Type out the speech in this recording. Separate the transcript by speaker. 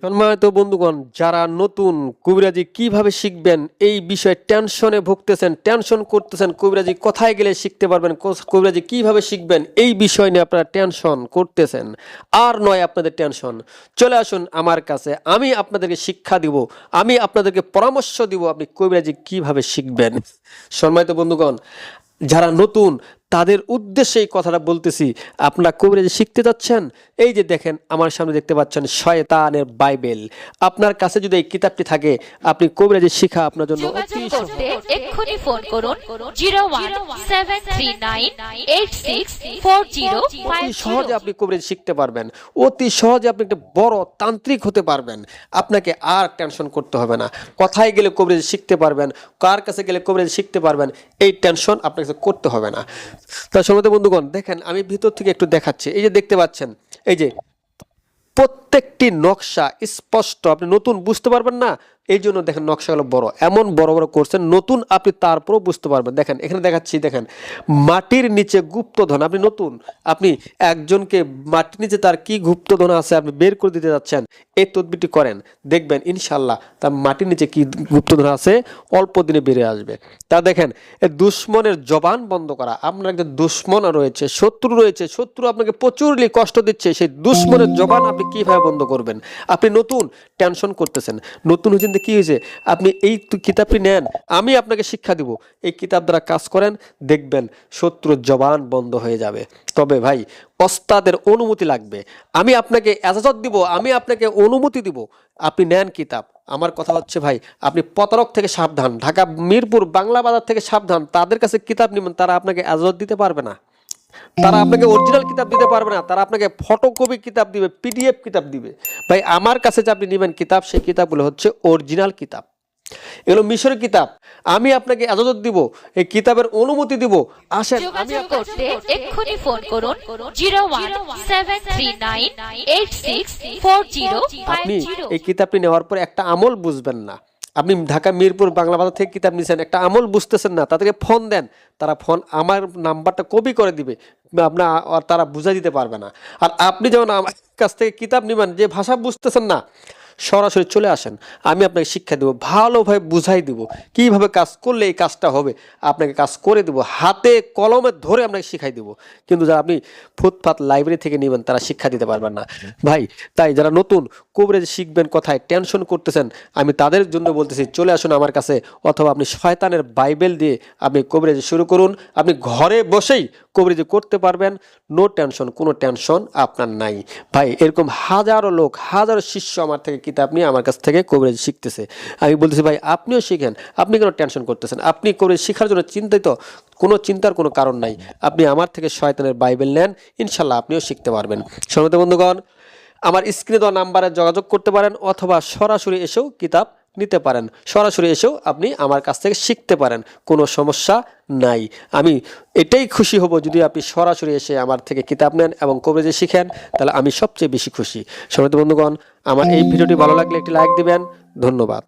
Speaker 1: সম্মানিত বন্ধুগণ, যারা নতুন কবিরাজি কিভাবে শিখবেন এই বিষয়ে টেনশনে ভুগতেছেন, টেনশন করতেছেন, কবিরাজি কোথায় গেলে শিখতে পারবেন, কবিরাজি কিভাবে শিখবেন এই বিষয় নিয়ে আপনারা টেনশন করতেছেন, আর নয় আপনাদের টেনশন। চলে আসুন আমার কাছে, আমি আপনাদেরকে শিক্ষা দিব, আমি আপনাদেরকে পরামর্শ দিব আপনি কবিরাজি কিভাবে শিখবেন। সম্মানিত বন্ধুগণ, যারা নতুন তাদের উদ্দেশ্যে এই কথাটা বলতেছি। আপনারা কবিরাজি শিখতে যাচ্ছেন, এই যে দেখেন আমার সামনে দেখতে পাচ্ছেন শয়তানের বাইবেল। আপনার কাছে যদি এই কিতাবটি থাকে, আপনি কবিরাজি শিখা আপনার জন্য অতি
Speaker 2: এক্ষুনি ফোন করুন 01739864050।
Speaker 1: সহজে আপনি কবিরাজি শিখতে পারবেন, অতি সহজে আপনি একটা বড় তান্ত্রিক হতে পারবেন। আপনাকে আর টেনশন করতে হবে না, কোথায় গেলে কবিরাজি শিখতে পারবেন, কার কাছে গেলে কবিরাজি শিখতে পারবেন, এই টেনশন আপনাকে করতে হবে না। তার সঙ্গে বন্ধুগণ দেখেন, আমি ভিতর থেকে একটু দেখাচ্ছি। এই যে দেখতে পাচ্ছেন, এই যে প্রত্যেকটি নকশা স্পষ্ট, আপনি নতুন বুঝতে পারবেন না, এই জন্য দেখেন নকশাগুলো বড়, এমন বড় বড় করছেন, নতুন আপনি তারপরও বুঝতে পারবেন। দেখেন এখানে দেখাচ্ছি, দেখেন মাটির নিচে গুপ্তধন। আপনি নতুন, আপনি একজনকে মাটির নিচে তার কি গুপ্তধন আছে আপনি বের করে দিতে যাচ্ছেন, এই তদবিরটি করেন, দেখবেন ইনশাল্লাহ তার মাটির নিচে কি গুপ্তধন আছে অল্প দিনে বেরিয়ে আসবে। তা দেখেন, এই দুশ্মনের জবান বন্ধ করা। আপনার একজন দুশ্মন রয়েছে, শত্রু রয়েছে, শত্রু আপনাকে প্রচুরলি কষ্ট দিচ্ছে, সেই দুশ্মনের জবান আপনি কিভাবে বন্ধ করবেন। আপনি নতুন টেনশন করতেছেন, নতুন হয়েছেন, কি হয়েছে, আপনি এই কিতাবটি নেন, আমি আপনাকে শিক্ষা দিব, এই কিতাব দ্বারা কাজ করেন, দেখবেন শত্রুর জবান বন্ধ হয়ে যাবে। তবে ভাই ওস্তাদের অনুমতি লাগবে, আমি আপনাকে এজাজত দিব, আমি আপনাকে অনুমতি দিব, আপনি নেন কিতাব। আমার কথা হচ্ছে ভাই, আপনি প্রতারক থেকে সাবধান, ঢাকা মিরপুর বাংলা বাজার থেকে সাবধান। তাদের কাছে কিতাব নেবেন, তারা আপনাকে এজাজত দিতে পারবে না, তারা আপনাকে অরিজিনাল কিতাব দিতে পারবে না, তারা আপনাকে ফটোকপি কিতাব দিবে, পিডিএফ কিতাব দিবে। ভাই আমার কাছে যে আপনি নেবেন কিতাব, সেই কিতাবগুলো হচ্ছে অরিজিনাল কিতাব, এগুলো মিশরের কিতাব। আমি আপনাকে এজাজত দিব, এই কিতাবের অনুমতি দিব। আসেন, আমি
Speaker 2: করতে এক্ষুনি ফোন করুন 01739864050।
Speaker 1: আপনি এই কিতাবটি নেওয়ার পর একটা আমল বুঝবেন না। আপনি ঢাকা মিরপুর বাংলা বাজার থেকে কিতাব নিছেন, একটা আমল বুঝতেছেন না, তাদেরকে ফোন দেন, তারা ফোন আমার নাম্বারটা কপি করে দিবে, আপনার তারা বুঝাই দিতে পারবে না। আর আপনি যখন আমার কাছ থেকে কিতাব নেবেন, যে ভাষা বুঝতেছেন না, সরাসরি চলে আসেন, আমি আপনাকে শিক্ষা দেবো, ভালোভাবে বুঝাই দিব কিভাবে কাজ করলে এই কাজটা হবে, আপনাকে কাজ করে দেবো, হাতে কলমে ধরে আপনাকে শিখাই দেবো। কিন্তু যারা আপনি ফুটপাত লাইব্রেরি থেকে নেবেন, তারা শিক্ষা দিতে পারবেন না ভাই। তাই যারা নতুন কবিরাজি শিখবেন, কথায় টেনশন করতেছেন, আমি তাদের জন্য বলতেছি, চলে আসুন আমার কাছে, অথবা আপনি শয়তানের বাইবেল দিয়ে আপনি কবিরাজি শুরু করুন। আপনি ঘরে বসেই কবিরাজি করতে পারবেন, নো টেনশন, কোনো টেনশন আপনার নাই ভাই। এরকম হাজারো লোক, হাজারো শিষ্য আমার থেকে কিতাব নিয়ে আমার কাছ থেকে কবিরাজি শিখতেছে। আমি বলতেছি ভাই আপনিও শিখেন, আপনি কেন টেনশন করতেছেন? আপনি কবিরাজি শিখার জন্য চিন্তিত, কোনো চিন্তার কোনো কারণ নাই। আপনি আমার থেকে শয়তানের বাইবেল নেন, ইনশাল্লাহ আপনিও শিখতে পারবেন। সম্মানিত বন্ধুগণ, আমার স্ক্রিনে দেওয়া নাম্বারে যোগাযোগ করতে পারেন, অথবা সরাসরি এসেও কিতাব নিতে পারেন, সরাসরি এসেও আপনি আমার কাছ থেকে শিখতে পারেন, কোনো সমস্যা নাই। আমি এটাই খুশি হব যদি আপনি সরাসরি এসে আমার থেকে কিতাব নেন এবং কবিরাজি শিখেন, তাহলে আমি সবচেয়ে বেশি খুশি। সম্মানিত বন্ধুগণ, আমার এই ভিডিওটি ভালো লাগলে একটি লাইক দিবেন। ধন্যবাদ।